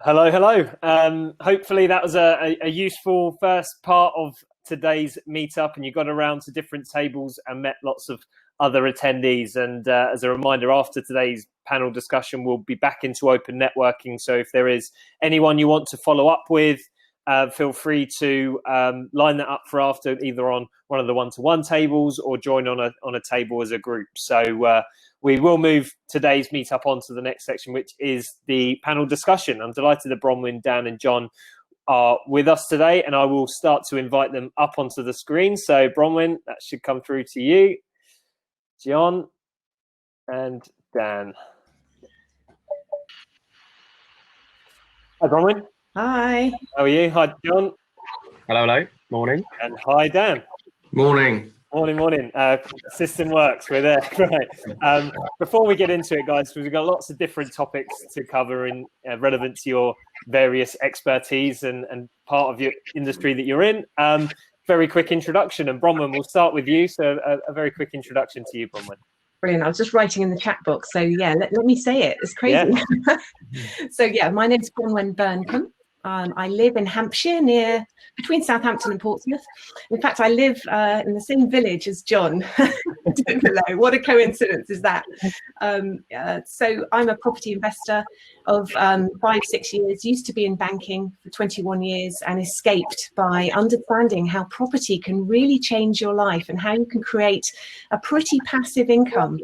Hello, hello. Hopefully that was a useful first part of today's meetup, and you got around to different tables and met lots of other attendees. And as a reminder, after today's panel discussion, we'll be back into open networking. So if there is anyone you want to follow up with, feel free to line that up for after, either on one of the one-to-one tables or join on a table as a group. So we will move today's meetup on to the next section, which is the panel discussion. I'm delighted that Bronwen, Dan and Jon are with us today, and I will start to invite them up onto the screen. So Bronwen, that should come through to you. Jon and Dan. Hi, Bronwen. Hi. How are you? Hi, Jon. Hello, hello. Morning. And hi, Dan. Morning. Morning. System works. We're there. Right. Before we get into it, guys, we've got lots of different topics to cover in relevant to your various expertise and part of your industry that you're in. Very quick introduction, and Bronwen, we'll start with you. So a very quick introduction to you, Bronwen. Brilliant. I was just writing in the chat box. So yeah, let me say it. It's crazy. Yeah. So yeah, my name's Bronwen Vearncombe. I live in Hampshire, between Southampton and Portsmouth. In fact, I live in the same village as Jon. What a coincidence is that? So I'm a property investor of 5-6 years, used to be in banking for 21 years and escaped by understanding how property can really change your life and how you can create a pretty passive income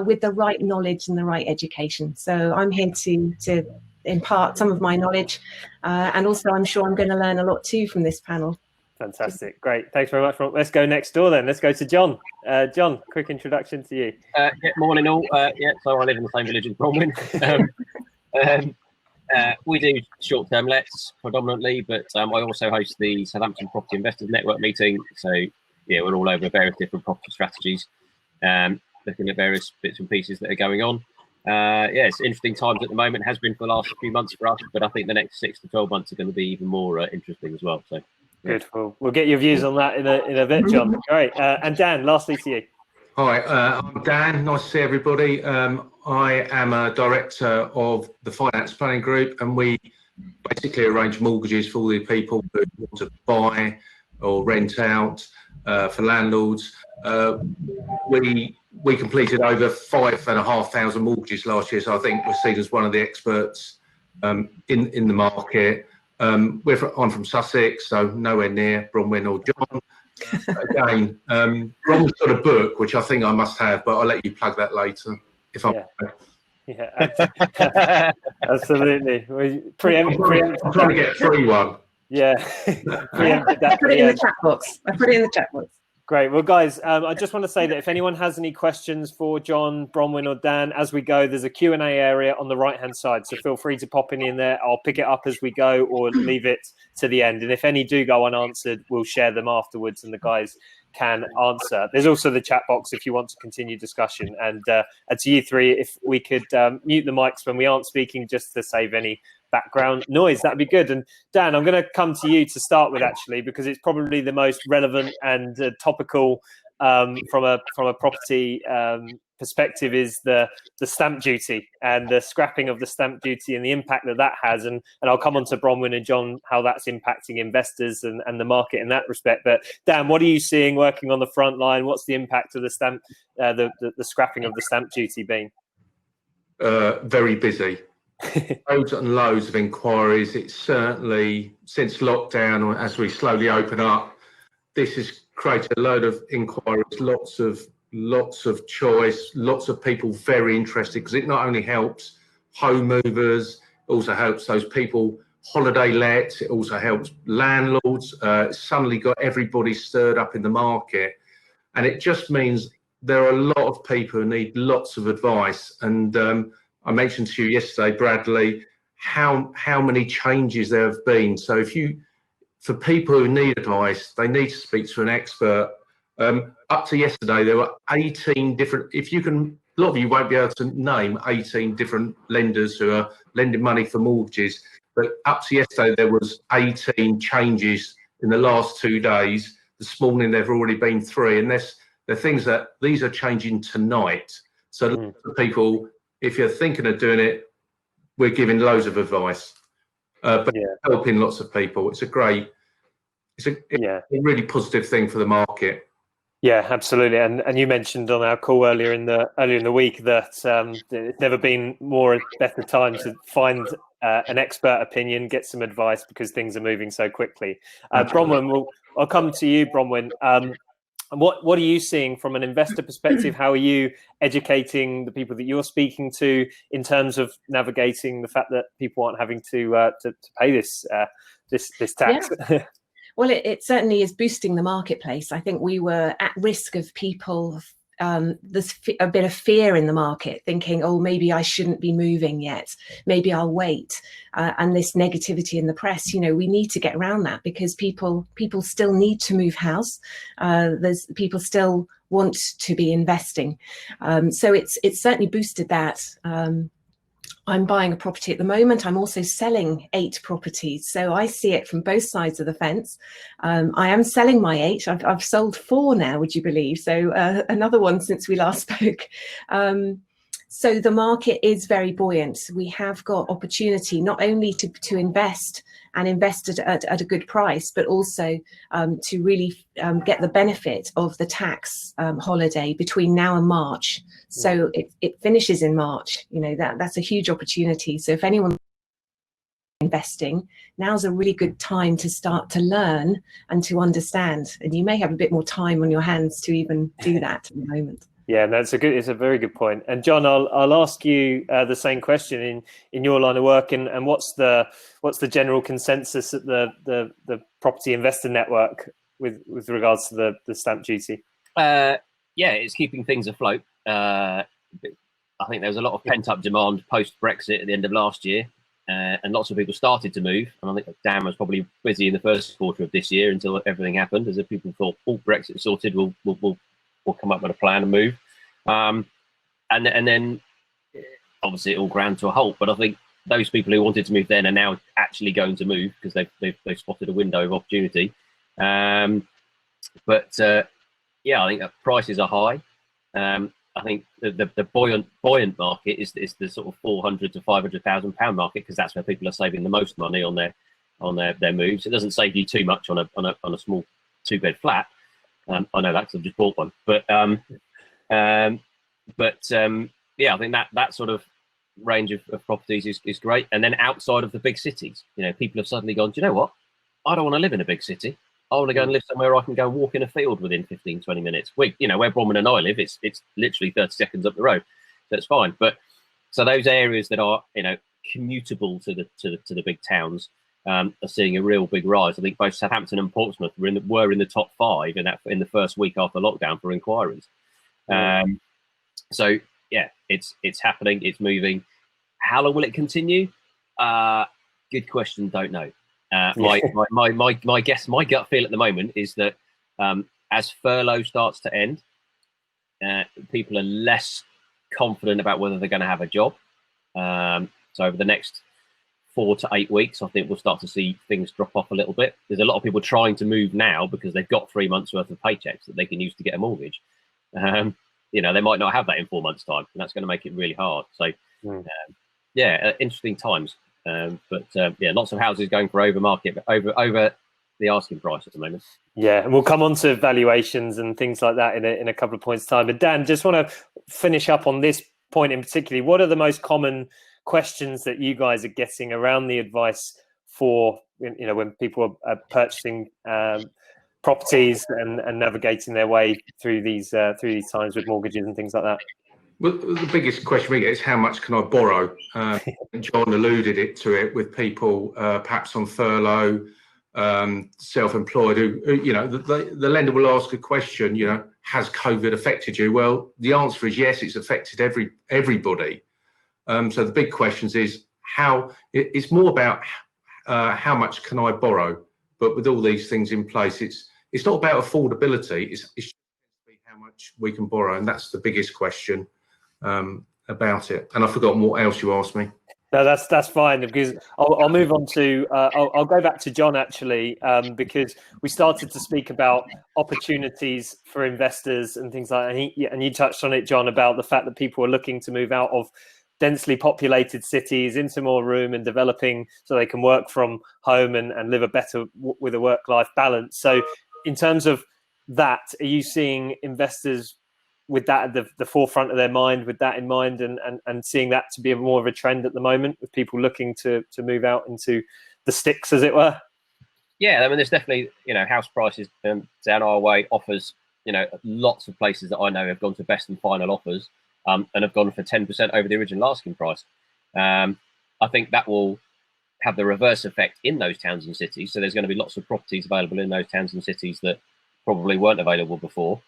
with the right knowledge and the right education. So I'm here to impart some of my knowledge, and also I'm sure I'm going to learn a lot too from this panel. Fantastic, great, thanks very much. Let's go next door then. Let's go to Jon. Jon, quick introduction to you. Morning all. So I live in the same village as Bronwen. We do short-term lets predominantly, but I also host the Southampton Property Investors Network meeting. So yeah, we're all over various different property strategies, looking at various bits and pieces that are going on. It's interesting times at the moment, has been for the last few months for us, but I think the next 6 to 12 months are going to be even more interesting as well. So yeah. Good. We'll get your views on that in a bit, Jon. Great. And Dan, lastly to you. Hi, I'm Dan. Nice to see everybody. I am a director of the Finance Planning Group, and we basically arrange mortgages for all the people who want to buy or rent out for landlords. We completed over 5,500 mortgages last year, so I think we're seen as one of the experts in the market. I'm from Sussex, so nowhere near Bronwen or Jon. Again, Bronwen's got a book, which I think I must have, but I'll let you plug that later. Yeah, absolutely. I'm trying to get a free one. Yeah. I put it in the chat box. Great. Well, guys, I just want to say that if anyone has any questions for Jon, Bronwen or Dan as we go, there's a Q&A area on the right-hand side. So feel free to pop in there. I'll pick it up as we go or leave it to the end. And if any do go unanswered, we'll share them afterwards and the guys can answer. There's also the chat box if you want to continue discussion. And to you three, if we could mute the mics when we aren't speaking just to save any background noise, that'd be good. And Dan, I'm going to come to you to start with, actually, because it's probably the most relevant and topical from a property perspective is the stamp duty and the scrapping of the stamp duty and the impact that has. And I'll come on to Bronwen and Jon, how that's impacting investors and the market in that respect. But Dan, what are you seeing working on the front line? What's the impact of the stamp, the scrapping of the stamp duty been? Very busy. Loads and loads of inquiries. It's certainly since lockdown, or as we slowly open up, this has created a load of inquiries, lots of choice, lots of people very interested, because it not only helps home movers, it also helps those people holiday lets, it also helps landlords. It's suddenly got everybody stirred up in the market, and it just means there are a lot of people who need lots of advice. And I mentioned to you yesterday, Bradley, how many changes there have been. So for people who need advice, they need to speak to an expert. Up to yesterday, there were 18 different, a lot of you won't be able to name 18 different lenders who are lending money for mortgages, but up to yesterday, there was 18 changes in the last 2 days. This morning, there've already been 3, and they're things that these are changing tonight. So people, if you're thinking of doing it, we're giving loads of advice. but helping lots of people. It's a really positive thing for the market. Yeah, absolutely. And you mentioned on our call earlier in the week that it's never been better time to find an expert opinion, get some advice, because things are moving so quickly. Bronwen, I'll come to you, Bronwen. What are you seeing from an investor perspective? How are you educating the people that you're speaking to in terms of navigating the fact that people aren't having to pay this tax? Yeah. Well, it certainly is boosting the marketplace. I think we were at risk of people, there's a bit of fear in the market, thinking, oh, maybe I shouldn't be moving yet. Maybe I'll wait. And this negativity in the press, we need to get around that, because people still need to move house. There's people still want to be investing. So it's certainly boosted that. I'm buying a property at the moment. I'm also selling 8 properties. So I see it from both sides of the fence. I am selling my 8. I've sold 4 now, would you believe? So another one since we last spoke. So the market is very buoyant. We have got opportunity not only to invest and invest at a good price, but also to really get the benefit of the tax holiday between now and March. So it finishes in March. That's a huge opportunity. So if anyone's investing, now's a really good time to start to learn and to understand. And you may have a bit more time on your hands to even do that at the moment. Yeah, it's a very good point. And John, I'll ask you the same question in your line of work, and what's the general consensus at the property investor network with regards to the stamp duty? It's keeping things afloat. I think there was a lot of pent up demand post Brexit at the end of last year, and lots of people started to move. And I think Dan was probably busy in the first quarter of this year until everything happened, as if people thought, "Oh, Brexit sorted, we'll come up with a plan and move." And then obviously it all ground to a halt. But I think those people who wanted to move then are now actually going to move, because they've spotted a window of opportunity. I think that prices are high. I think the buoyant market is the sort of £400,000 to £500,000 market, because that's where people are saving the most money on their moves. It doesn't save you too much on a small 2-bed flat. I know that because I've just bought one, but I think that sort of range of properties is great. And then outside of the big cities, people have suddenly gone, do you know what? I don't want to live in a big city. I want to go and live somewhere I can go walk in a field within 15, 20 minutes. Where Bronwen and I live, it's literally 30 seconds up the road, so it's fine. But so those areas that are commutable to the big towns are seeing a real big rise. I think both Southampton and Portsmouth were in the top 5 in the first week after lockdown for inquiries. So yeah, it's happening, it's moving. How long will it continue? Good question. Don't know. My guess, my gut feel at the moment is that as furlough starts to end, people are less confident about whether they're going to have a job. So over the next 4 to 8 weeks, I think we'll start to see things drop off a little bit. There's a lot of people trying to move now because they've got 3 months worth of paychecks that they can use to get a mortgage. They might not have that in 4 months' time, and that's going to make it really hard. So, interesting times. Lots of houses going for over the asking price at the moment. Yeah, and we'll come on to valuations and things like that in a couple of points' time. But Dan, just want to finish up on this point in particular. What are the most common questions that you guys are getting around the advice for when people are purchasing properties and navigating their way through these times with mortgages and things like that? Well, the biggest question we get is how much can I borrow? John alluded to it with people perhaps on furlough, self-employed, who the lender will ask a question, has COVID affected you? Well, the answer is yes, it's affected everybody. So the big questions is it's more about how much can I borrow? But with all these things in place, it's not about affordability, it's how much we can borrow. And that's the biggest question about it. And I've forgotten what else you asked me. No, that's fine, because I'll move on to I'll go back to John actually, because we started to speak about opportunities for investors and things like that, and you touched on it, John, about the fact that people are looking to move out of densely populated cities into more room and developing so they can work from home and live a better with a work-life balance. So in terms of that, are you seeing investors with that at the forefront of their mind, with that in mind, and seeing that to be more of a trend at the moment, with people looking to move out into the sticks, as it were? Yeah, I mean, there's definitely, house prices down our way, offers, lots of places that I know have gone to best and final offers and have gone for 10% over the original asking price. I think that will have the reverse effect in those towns and cities. So there's going to be lots of properties available in those towns and cities that probably weren't available before,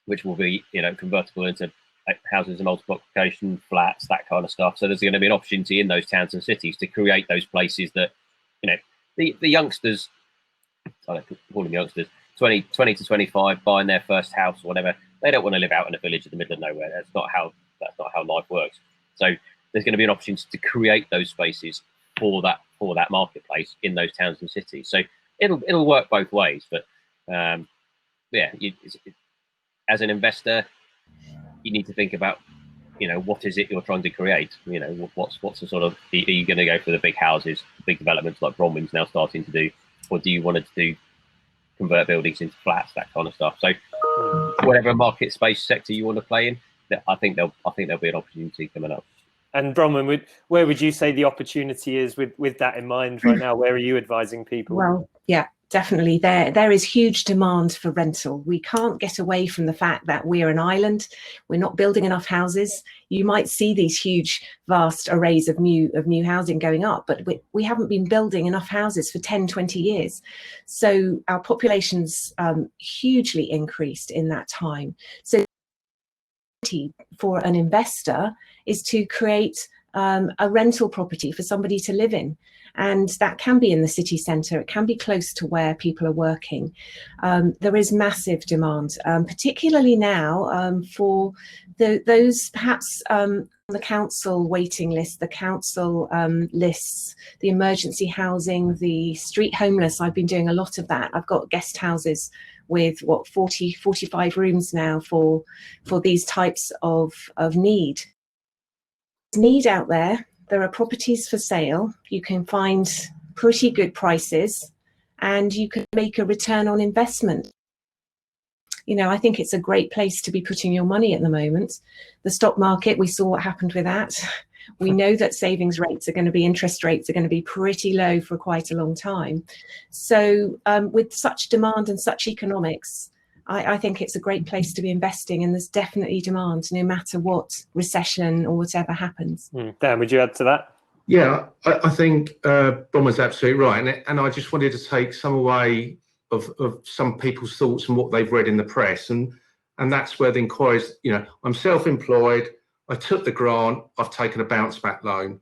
which will be, convertible into houses of multiplication, flats, that kind of stuff. So there's going to be an opportunity in those towns and cities to create those places that, the youngsters, I don't call them youngsters, 20 to 25, buying their first house or whatever, they don't want to live out in a village in the middle of nowhere. That's not how life works. So there's going to be an opportunity to create those spaces for that marketplace in those towns and cities. So it'll work both ways. But as an investor, you need to think about, what is it you're trying to create? What's the sort of, are you going to go for the big houses, big developments like Bronwen's now starting to do, or do you want to do convert buildings into flats, that kind of stuff? So whatever market space sector you want to play in, I think there'll be an opportunity coming up. And Bronwen, where would you say the opportunity is with that in mind right now? Where are you advising people? Well, yeah, definitely. There is huge demand for rental. We can't get away from the fact that we're an island. We're not building enough houses. You might see these huge, vast arrays of new housing going up, but we haven't been building enough houses for 10, 20 years. So our population's hugely increased in that time. So for an investor is to create a rental property for somebody to live in, and that can be in the city centre. It can be close to where people are working. There is massive demand, particularly now for those perhaps on the council waiting list, the council lists, the emergency housing, the street homeless. I've been doing a lot of that. I've got guest houses with 45 rooms now for these types of need out there. There are properties for sale. You can find pretty good prices and you can make a return on investment. I think it's a great place to be putting your money at the moment. The stock market, we saw what happened with that. We know that savings rates are going to be, interest rates are going to be pretty low for quite a long time. So with such demand and such economics, I think it's a great place to be investing, and there's definitely demand no matter what recession or whatever happens. Dan, would you add to that? Yeah, I think Bronwen's absolutely right. And I just wanted to take some away of some people's thoughts and what they've read in the press. And that's where the inquiries, I'm self-employed, I took the grant, I've taken a bounce back loan.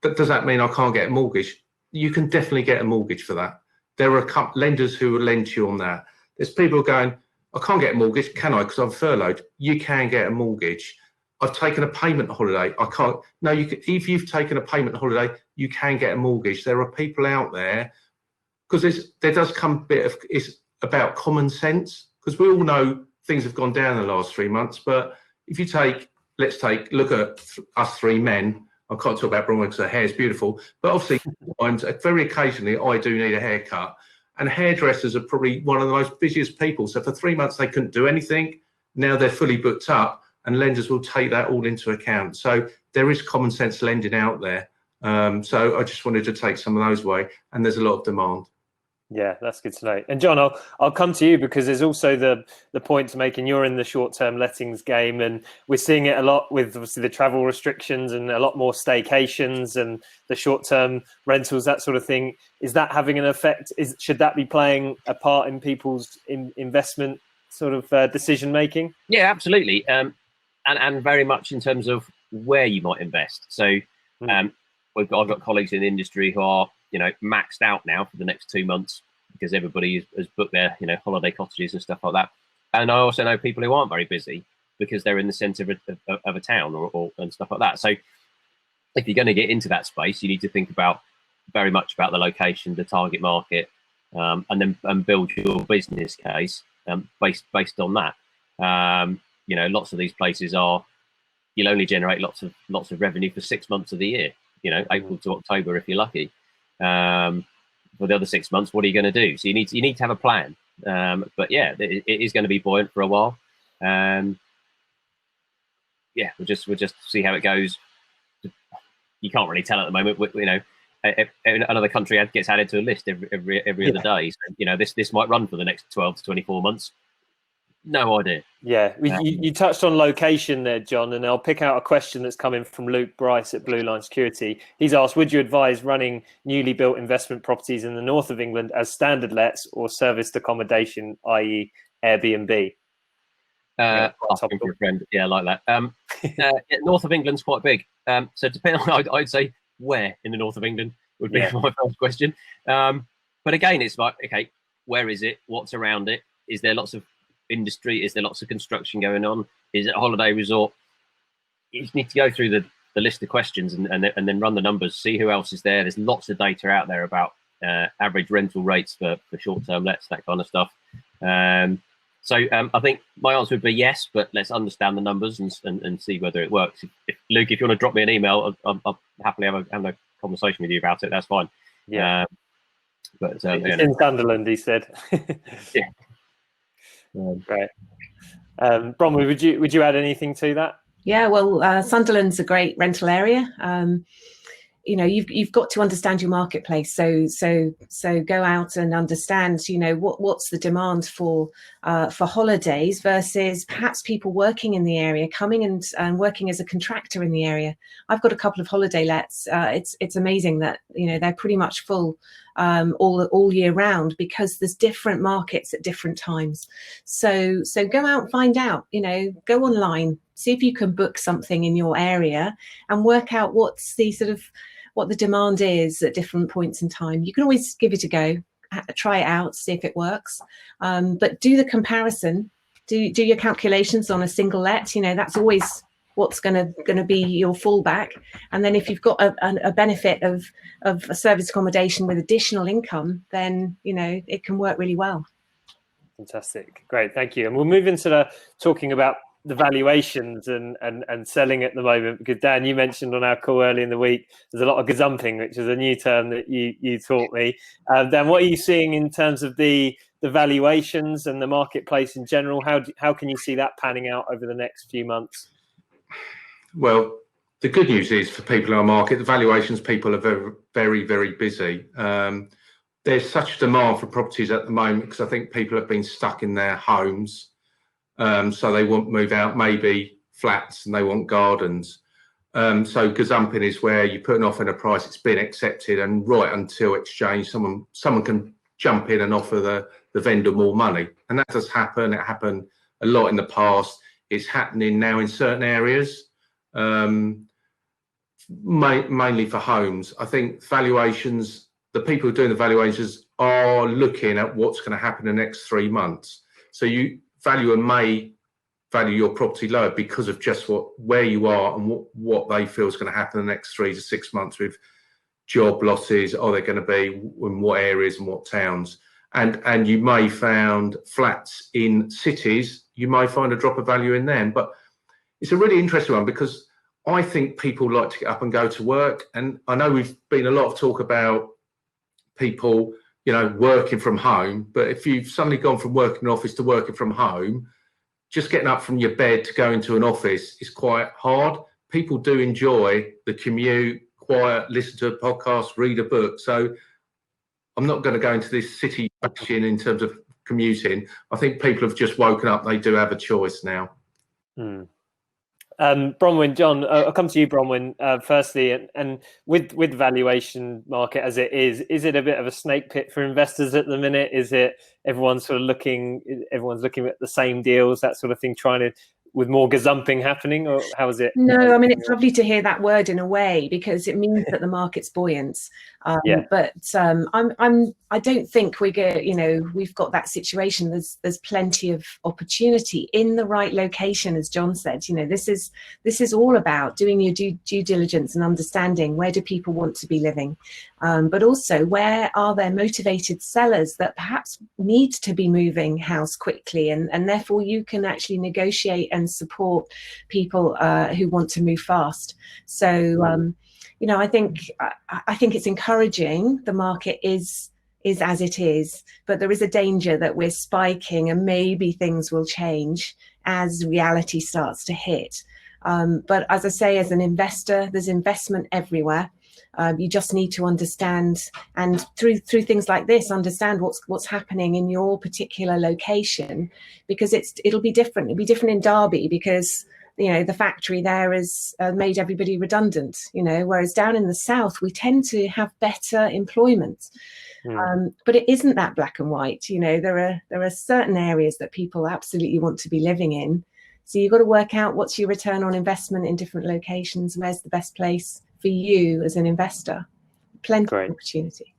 Does that mean I can't get a mortgage? You can definitely get a mortgage for that. There are lenders who will lend you on that. There's people going, I can't get a mortgage, can I? Because I'm furloughed. You can get a mortgage. I've taken a payment holiday. I can't. No, you can. If you've taken a payment holiday, you can get a mortgage. There are people out there, because there does come a bit of, it's about common sense, because we all know things have gone down in the last 3 months. But if you look at us three men. I can't talk about Bronwen because her hair is beautiful, but obviously, very occasionally, I do need a haircut. And hairdressers are probably one of the most busiest people. So for 3 months, they couldn't do anything. Now they're fully booked up, and lenders will take that all into account. So there is common sense lending out there. So I just wanted to take some of those away, and there's a lot of demand. Yeah, that's good to know. And John, I'll come to you, because there's also the point to make, and you're in the short-term lettings game, and we're seeing it a lot with obviously the travel restrictions and a lot more staycations and the short-term rentals, that sort of thing. Is that having an effect? Should that be playing a part in people's investment sort of decision making? Yeah, absolutely, and very much in terms of where you might invest. So I've got colleagues in the industry who are maxed out now for the next 2 months because everybody has booked their holiday cottages and stuff like that. And I also know people who aren't very busy because they're in the centre of a town or and stuff like that. So if you're going to get into that space, you need to think very much about the location, the target market, and build your business case based on that. Lots of these places are you'll only generate lots of revenue for 6 months of the year. April to October if you're lucky. For the other 6 months, what are you going to do? So you need to have a plan. But yeah, it is going to be buoyant for a while. We'll just see how it goes. You can't really tell at the moment. Another country gets added to a list every other day. So, this might run for the next 12 to 24 months. No idea. Yeah, you touched on location there, John, and I'll pick out a question that's coming from Luke Bryce at Blue Line Security. He's asked, would you advise running newly built investment properties in the north of England as standard lets or serviced accommodation, i.e. Airbnb? Asking for a friend. Yeah, I like that. North of England's quite big. So depending on, I'd say where in the north of England would be my first question. But again, it's like, okay, where is it? What's around it? Is there lots of industry? Is there lots of construction going on? Is it a holiday resort? You need to go through the list of questions and then run the numbers, see who else is there. There's lots of data out there about average rental rates for short-term lets, that kind of stuff. So I think my answer would be yes, but let's understand the numbers and see whether it works. Luke, if you want to drop me an email, I'll happily have a conversation with you about it. That's fine. Yeah. But in Sunderland, he said. Yeah. Great. Bronwen, would you add anything to that? Yeah, well, Sunderland's a great rental area. You've got to understand your marketplace. So go out and understand, what's the demand for holidays versus perhaps people working in the area, coming and working as a contractor in the area. I've got a couple of holiday lets. It's amazing that they're pretty much full all year round because there's different markets at different times. So go out and find out. Go online, see if you can book something in your area and work out what's the what the demand is at different points in time. You can always give it a go, try it out, see if it works, but do the comparison, do your calculations on a single let. That's always what's going to be your fallback. And then if you've got a benefit of a service accommodation with additional income, then it can work really well. Fantastic, great, thank you. And we'll move into talking about the valuations and selling at the moment, because Dan, you mentioned on our call early in the week there's a lot of gazumping, which is a new term that you taught me. Dan, what are you seeing in terms of the valuations and the marketplace in general? How can you see that panning out over the next few months? Well, the good news is for people in our market, the valuations people are very, very, very busy. There's such demand for properties at the moment because I think people have been stuck in their homes. So they won't move out, maybe flats, and they want gardens. So gazumping is where you put an offer in a price, it's been accepted, and right until exchange, someone can jump in and offer the vendor more money. And that does happen. It happened a lot in the past. It's happening now in certain areas, mainly for homes. I think valuations, the people who are doing the valuations are looking at what's going to happen in the next 3 months. So valuer may value your property lower because of just where you are and what they feel is going to happen in the next 3 to 6 months with job losses. Are they going to be in what areas and what towns? And you may find flats in cities, you may find a drop of value in them. But it's a really interesting one because I think people like to get up and go to work. And I know we've been a lot of talk about people working from home, but if you've suddenly gone from working in an office to working from home, just getting up from your bed to go into an office is quite hard. People do enjoy the commute, quiet, listen to a podcast, read a book. So I'm not going to go into this city question in terms of commuting. I think people have just woken up. They do have a choice now. Bronwen, John, I'll come to you, Bronwen, firstly, and with the valuation market as it is it a bit of a snake pit for investors at the minute? Is it everyone's looking at the same deals, that sort of thing, with more gazumping happening, or how is it? No, I mean, it's lovely to hear that word in a way because it means that the market's buoyant. But I don't think we've got that situation. There's plenty of opportunity in the right location, as John said. This is all about doing your due diligence and understanding where do people want to be living, but also where are there motivated sellers that perhaps need to be moving house quickly, and therefore you can actually negotiate and support people who want to move fast. So I think it's encouraging. The market is as it is, but there is a danger that we're spiking and maybe things will change as reality starts to hit. But as I say, as an investor, there's investment everywhere. You just need to understand, and through things like this, understand what's happening in your particular location, because it'll be different. It'll be different in Derby because the factory there has made everybody redundant. Whereas down in the south we tend to have better employment. But it isn't that black and white. There are certain areas that people absolutely want to be living in. So you've got to work out what's your return on investment in different locations. Where's the best place for you as an investor? Plenty of opportunity.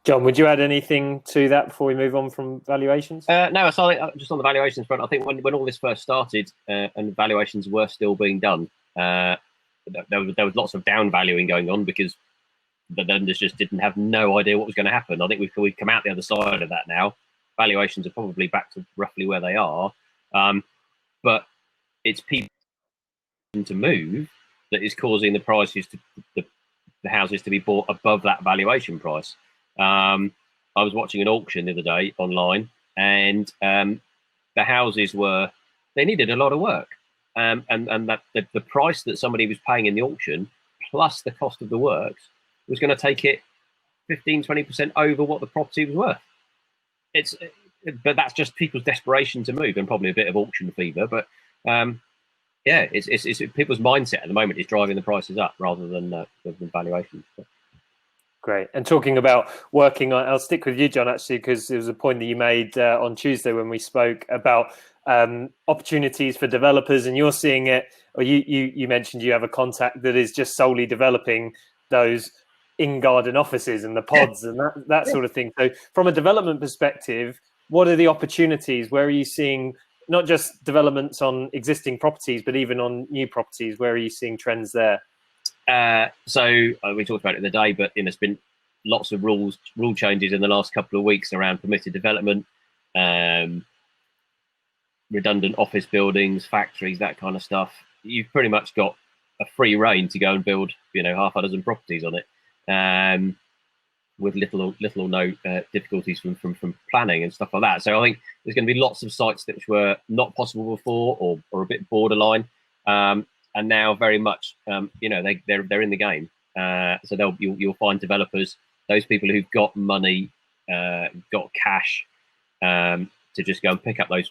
John, would you add anything to that before we move on from valuations? No, so just on the valuations front, I think when all this first started and valuations were still being done, there was lots of down valuing going on because the lenders just didn't have no idea what was going to happen. I think we've come out the other side of that now. Valuations are probably back to roughly where they are, but it's people to move that is causing the prices to the houses to be bought above that valuation price. I was watching an auction the other day online, and the houses they needed a lot of work, and that the price that somebody was paying in the auction plus the cost of the works was going to take it 15-20% over what the property was worth. But that's just people's desperation to move and probably a bit of auction fever. But it's people's mindset at the moment is driving the prices up rather than valuations. Great. And talking about working on, I'll stick with you, John, actually, because it was a point that you made on Tuesday when we spoke about opportunities for developers, and you're seeing it, or you mentioned you have a contact that is just solely developing those in-garden offices and the pods and that sort of thing. So from a development perspective, what are the opportunities? Where are you seeing not just developments on existing properties, but even on new properties? Where are you seeing trends there? So we talked about it the day, but there's been lots of rule changes in the last couple of weeks around permitted development, redundant office buildings, factories, that kind of stuff. You've pretty much got a free rein to go and build, half a dozen properties on it, with little or no difficulties from planning and stuff like that. So I think there's going to be lots of sites which were not possible before or a bit borderline. And now very much, they're in the game. So you'll find developers, those people who've got money, got cash, to just go and pick up those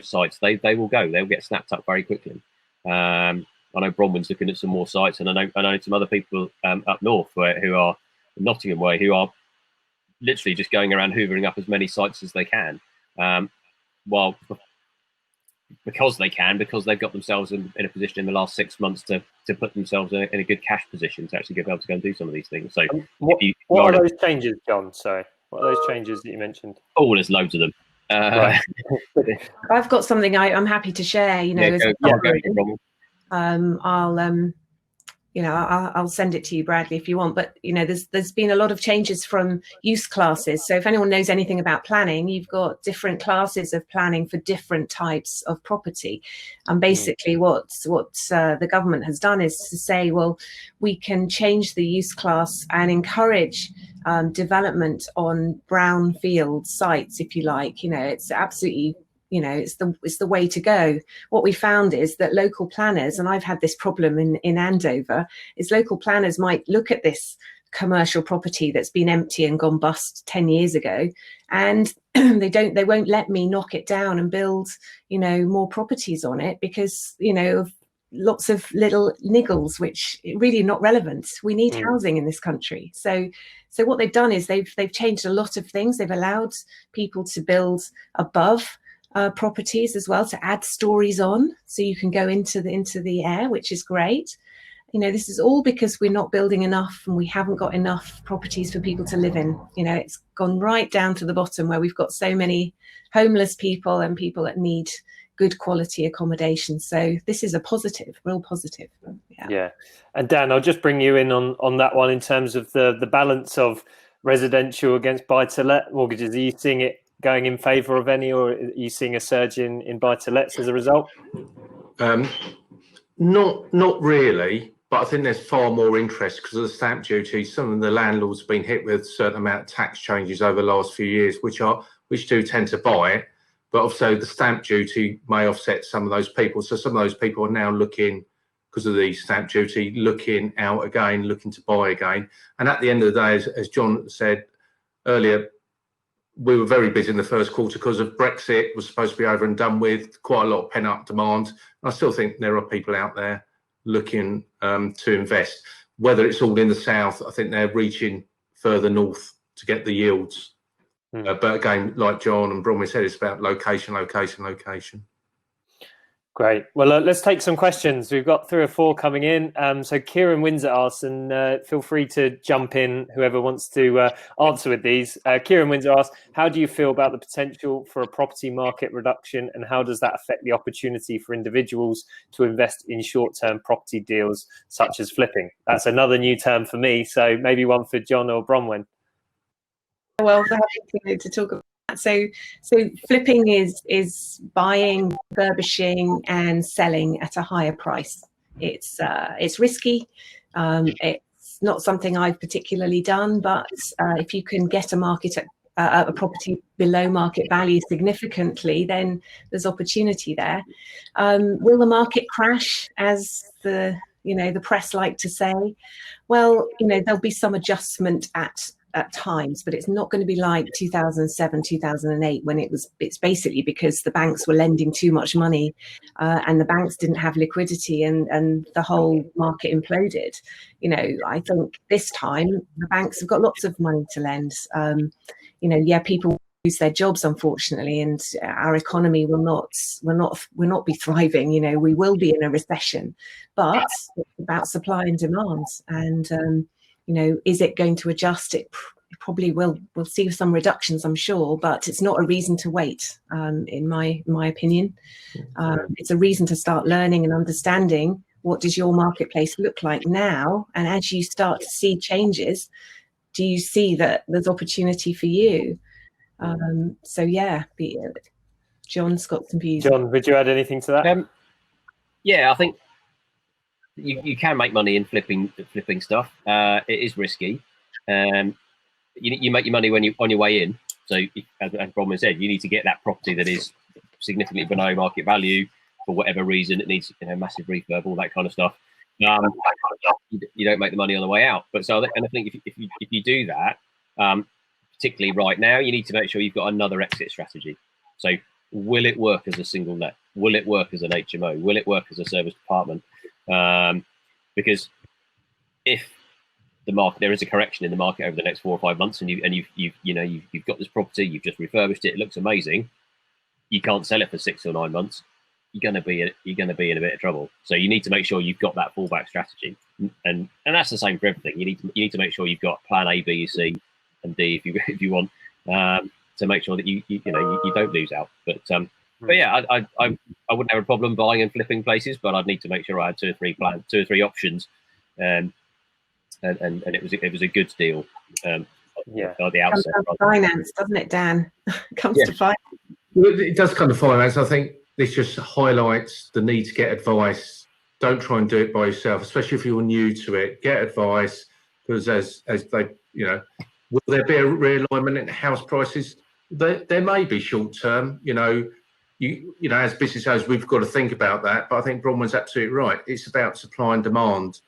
sites. They will go. They'll get snapped up very quickly. I know Bronwen's looking at some more sites, and I know some other people up north who are Nottingham way, who are literally just going around hoovering up as many sites as they can. Because they've got themselves in a position in the last 6 months to put themselves in a good cash position to actually be able to go and do some of these things. So what are those changes, John? Sorry, what are those changes that you mentioned? Oh, there's loads of them. Right. I've got something I'm happy to share. I'll send it to you, Bradley, if you want. But there's been a lot of changes from use classes. So if anyone knows anything about planning, you've got different classes of planning for different types of property. And basically, what the government has done is to say, well, we can change the use class and encourage development on brownfield sites, if you like. It's absolutely. It's the way to go. What we found is that local planners, and I've had this problem in Andover, is local planners might look at this commercial property that's been empty and gone bust 10 years ago, and they won't let me knock it down and build more properties on it because of lots of little niggles which really not relevant. We need housing in this country. So what they've done is they've changed a lot of things. They've allowed people to build above properties as well, to add stories on, so you can go into the air, which is great. This is all because we're not building enough and we haven't got enough properties for people to live in. It's gone right down to the bottom where we've got so many homeless people and people that need good quality accommodation. So this is a positive, real positive. Yeah. And Dan, I'll just bring you in on that one in terms of the balance of residential against buy-to-let mortgages. Are you seeing it going in favour of any, or are you seeing a surge in buy-to-lets as a result? Not really, but I think there's far more interest because of the stamp duty. Some of the landlords have been hit with a certain amount of tax changes over the last few years, which do tend to buy it. But also the stamp duty may offset some of those people. So some of those people are now looking, because of the stamp duty, looking out again, looking to buy again. And at the end of the day, as John said earlier, we were very busy in the first quarter because of Brexit was supposed to be over and done with, quite a lot of pent-up demand. I still think there are people out there looking to invest. Whether it's all in the south, I think they're reaching further north to get the yields. But again, like John and Bronwen said, it's about location, location, location. Great. Well, let's take some questions. We've got 3 or 4 coming in. So Kieran Windsor asks, and feel free to jump in, whoever wants to answer with these. Kieran Windsor asks, how do you feel about the potential for a property market reduction, and how does that affect the opportunity for individuals to invest in short-term property deals, such as flipping? That's another new term for me, so maybe one for John or Bronwen. Well, to talk about. So flipping is buying, refurbishing, and selling at a higher price. It's risky. It's not something I've particularly done, but if you can get a property below market value significantly, then there's opportunity there. Will the market crash, as the press like to say? Well, there'll be some adjustment at times, but it's not going to be like 2007, 2008, when it's basically because the banks were lending too much money and the banks didn't have liquidity and the whole market imploded. I think this time the banks have got lots of money to lend. People lose their jobs, unfortunately, and our economy will not be thriving. We will be in a recession, but it's about supply and demand. And is it going to adjust? It probably will. We'll see some reductions, I'm sure, but it's not a reason to wait, in my opinion. It's a reason to start learning and understanding what does your marketplace look like now, and as you start to see changes, do you see that there's opportunity for you? John's got some views. John, would you add anything to that? I think you can make money in flipping stuff. It is risky. You make your money when you on your way in. So as Bronwen said, you need to get that property that is significantly below market value for whatever reason. It needs massive refurb, all that kind of stuff. You don't make the money on the way out. But I think if you do that, particularly right now, you need to make sure you've got another exit strategy. So will it work as a single let? Will it work as an HMO? Will it work as a service department? Because if there is a correction in the market over the next 4 or 5 months, and you've got this property, you've just refurbished it looks amazing, you can't sell it for 6 or 9 months, you're going to be in a bit of trouble. So you need to make sure you've got that fallback strategy, and that's the same for everything. You need to make sure you've got plan A, B, C, and D if you want, to make sure that you don't lose out. But yeah, I wouldn't have a problem buying and flipping places, but I'd need to make sure I had 2 or 3 options, and it was a good deal. At the outset. Comes to finance, doesn't it, Dan? Comes to finance. It does come to finance. I think this just highlights the need to get advice. Don't try and do it by yourself, especially if you're new to it. Get advice, because as they, will there be a realignment in house prices? There may be short term. As business owners, we've got to think about that. But I think Bronwen's absolutely right. It's about supply and demand,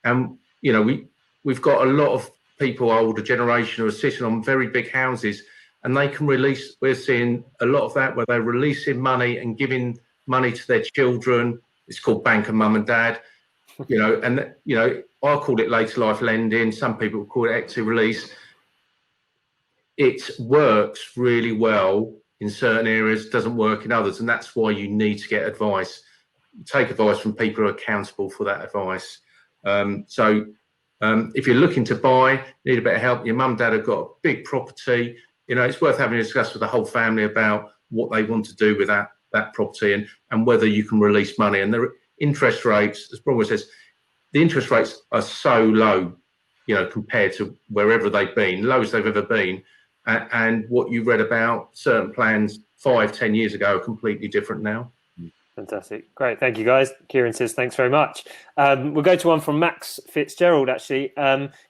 and we've got a lot of people, older generation, who are sitting on very big houses, and they can release. We're seeing a lot of that where they're releasing money and giving money to their children. It's called bank and mum and dad. I call it later life lending. Some people call it equity release. It works really well in certain areas, doesn't work in others, and that's why you need to get advice. Take advice from people who are accountable for that advice. If you're looking to buy, need a bit of help, your mum and dad have got a big property, it's worth having a discussion with the whole family about what they want to do with that property and whether you can release money. And the interest rates, as Bronwen says, the interest rates are so low, compared to wherever they've been, lowest they've ever been. And what you read about certain plans 5-10 years ago are completely different now. Fantastic. Great. Thank you, guys. Kieran says, thanks very much. We'll go to one from Max Fitzgerald, actually.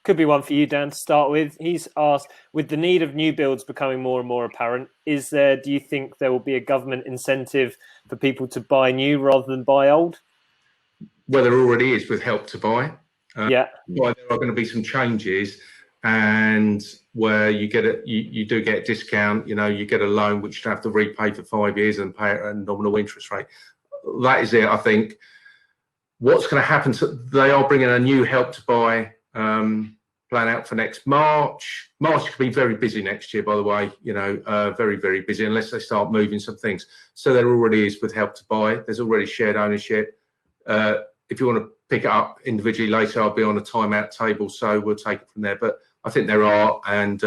Could be one for you, Dan, to start with. He's asked, with the need of new builds becoming more and more apparent, do you think there will be a government incentive for people to buy new rather than buy old? Well, there already is with Help to Buy. Yeah. Well, there are going to be some changes, and where you get you do get a discount. You get a loan which you have to repay for 5 years and pay at a nominal interest rate. That is it. I think what's going to happen. They are bringing a new Help to Buy plan out for next March. March could be very busy next year, by the way. Very, very busy unless they start moving some things. So there already is with Help to Buy. There's already shared ownership. If you want to pick it up individually later, I'll be on a timeout table, so we'll take it from there. But I think there are, and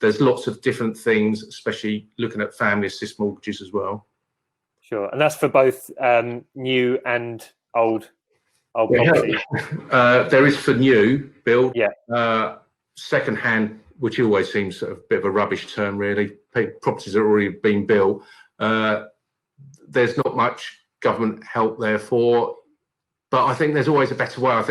there's lots of different things, especially looking at family assist mortgages as well. Sure, and that's for both new and old property. There is for new build. Yeah. Second hand, which always seems a bit of a rubbish term, really. Properties that are already been built. There's not much government help there for, but I think there's always a better way. I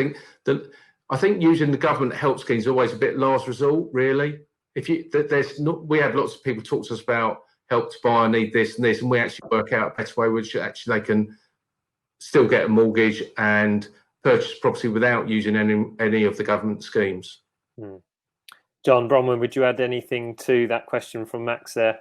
think using the government help schemes is always a bit last resort, really. We have lots of people talk to us about Help to Buy, I need this and this, and we actually work out a better way which actually they can still get a mortgage and purchase property without using any of the government schemes. John, Bronwen, would you add anything to that question from Max there?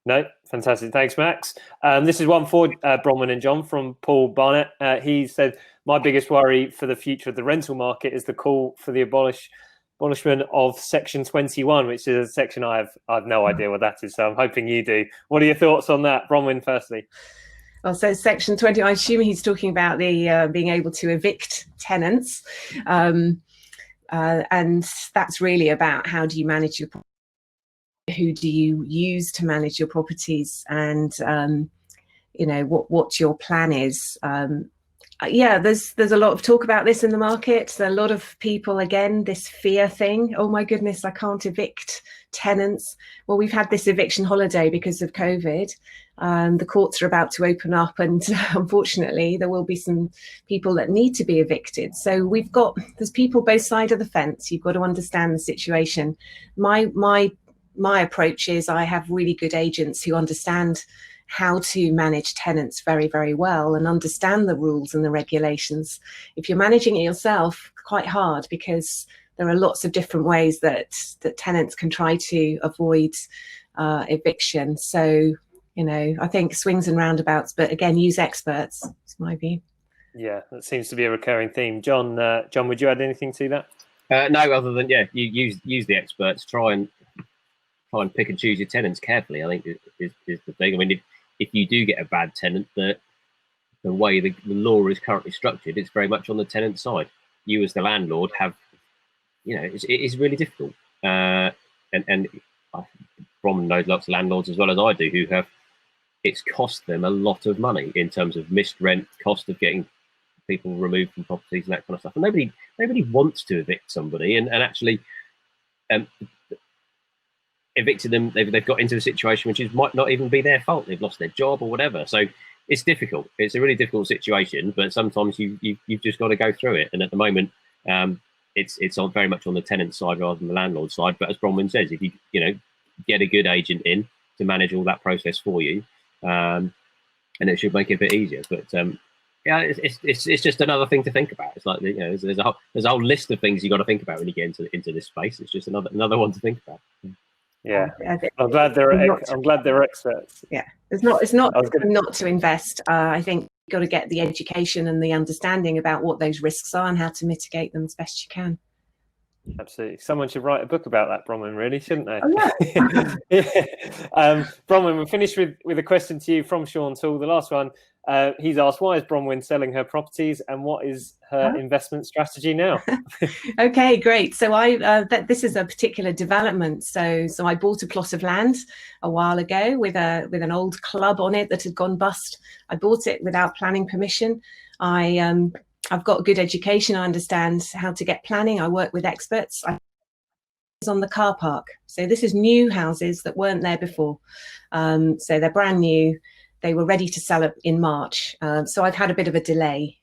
No? Fantastic. Thanks, Max. This is one for Bronwen and John from Paul Barnett. He said, my biggest worry for the future of the rental market is the call for the abolishment of Section 21, which is a section I've no idea what that is, so I'm hoping you do. What are your thoughts on that? Bronwen, firstly. Well, so Section 20, I assume he's talking about the being able to evict tenants. And that's really about how do you manage your property, who do you use to manage your properties, and what your plan is. There's a lot of talk about this in the market. There are a lot of people, again, this fear thing. Oh my goodness, I can't evict tenants. Well, we've had this eviction holiday because of COVID. The courts are about to open up, and unfortunately there will be some people that need to be evicted. So there's people both sides of the fence. You've got to understand the situation. My approach is I have really good agents who understand how to manage tenants very, very well and understand the rules and the regulations. If you're managing it yourself, quite hard, because there are lots of different ways that tenants can try to avoid eviction. So, I think swings and roundabouts, but again, use experts. It's my view. Yeah, that seems to be a recurring theme. John, would you add anything to that? No, other than you use the experts. Try and pick and choose your tenants carefully. I think is the thing. I mean, if you do get a bad tenant, the way the law is currently structured, it's very much on the tenant side. You as the landlord have, it is really difficult. And Bronwen knows lots of landlords as well as I do who have. It's cost them a lot of money in terms of missed rent, cost of getting people removed from properties and that kind of stuff. And nobody wants to evict somebody, and actually evicted them. They've got into a situation which might not even be their fault. They've lost their job or whatever. So it's difficult. It's a really difficult situation. But sometimes you've just got to go through it. And at the moment, it's very much on the tenant side rather than the landlord side. But as Bronwen says, if you get a good agent in to manage all that process for you. And it should make it a bit easier, but it's just another thing to think about. It's like there's a whole list of things you got to think about when you get into this space. It's just another one to think about. Yeah, I'm glad they're experts. Yeah, it's not not to invest. I think you've got to get the education and the understanding about what those risks are and how to mitigate them as best you can. Absolutely. Someone should write a book about that, Bronwen, really, shouldn't they? Oh, yeah. Bronwen, we'll finish with a question to you from Sean Toole. The last one, he's asked, why is Bronwen selling her properties and what is her investment strategy now? Okay, great. So this is a particular development. So I bought a plot of land a while ago with an old club on it that had gone bust. I bought it without planning permission. I've got a good education. I understand how to get planning. I work with experts. I was on the car park. So this is new houses that weren't there before. So they're brand new. they were ready to sell it in March. So I've had a bit of a delay.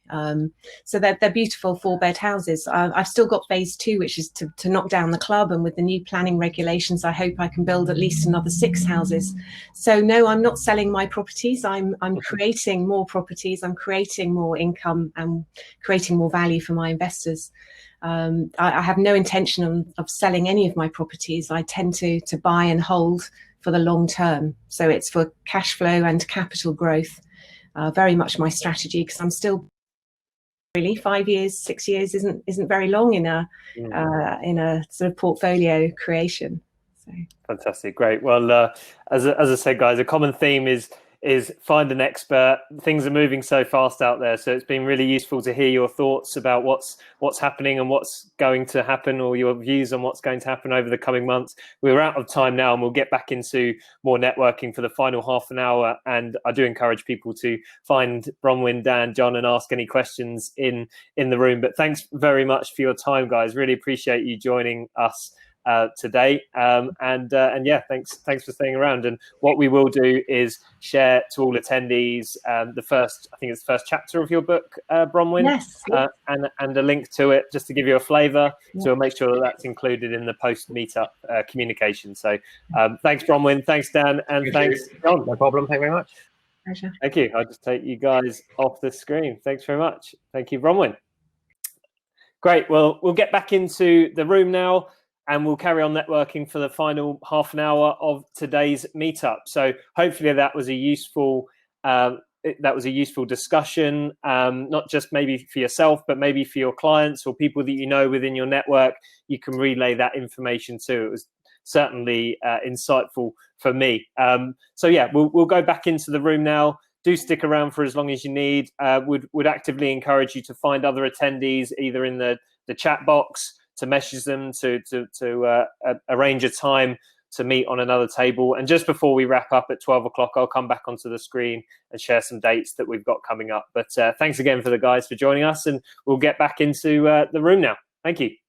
So they're beautiful 4-bed houses. I've still got phase 2, which is to knock down the club. And with the new planning regulations, I hope I can build at least another 6 houses. So no, I'm not selling my properties. I'm creating more properties. I'm creating more income and creating more value for my investors. I have no intention of selling any of my properties. I tend to buy and hold for the long term. So it's for cash flow and capital growth. Very much my strategy, because I'm still really 5 years, 6 years isn't very long in a sort of portfolio creation. So. Fantastic, great. Well, as I said, guys, a common theme is find an expert. Things are moving so fast out there, so it's been really useful to hear your thoughts about what's happening and what's going to happen, or your views on what's going to happen over the coming months. We're out of time now, and we'll get back into more networking for the final half an hour. And I do encourage people to find Bronwen, Dan, John, and ask any questions in the room. But thanks very much for your time, guys. Really appreciate you joining us today, and yeah, thanks for staying around. And what we will do is share to all attendees the first chapter of your book, Bronwen. Yes. And a link to it, just to give you a flavour. So we'll make sure that that's included in the post meetup communication. So thanks, Bronwen, thanks, Dan, and thanks, John. No problem. Thank you very much. Pleasure. Thank you. I'll just take you guys off the screen. Thanks very much. Thank you, Bronwen. Great. Well, we'll get back into the room now, and we'll carry on networking for the final half an hour of today's meetup. So hopefully that was a useful discussion, not just maybe for yourself, but maybe for your clients or people that you know within your network. You can relay that information to. It was certainly insightful for me. So yeah, we'll go back into the room now. Do stick around for as long as you need. Would actively encourage you to find other attendees, either in the chat box, to message them, to arrange a time to meet on another table. And just before we wrap up at 12 o'clock, I'll come back onto the screen and share some dates that we've got coming up. But thanks again for the guys for joining us, and we'll get back into the room now. Thank you.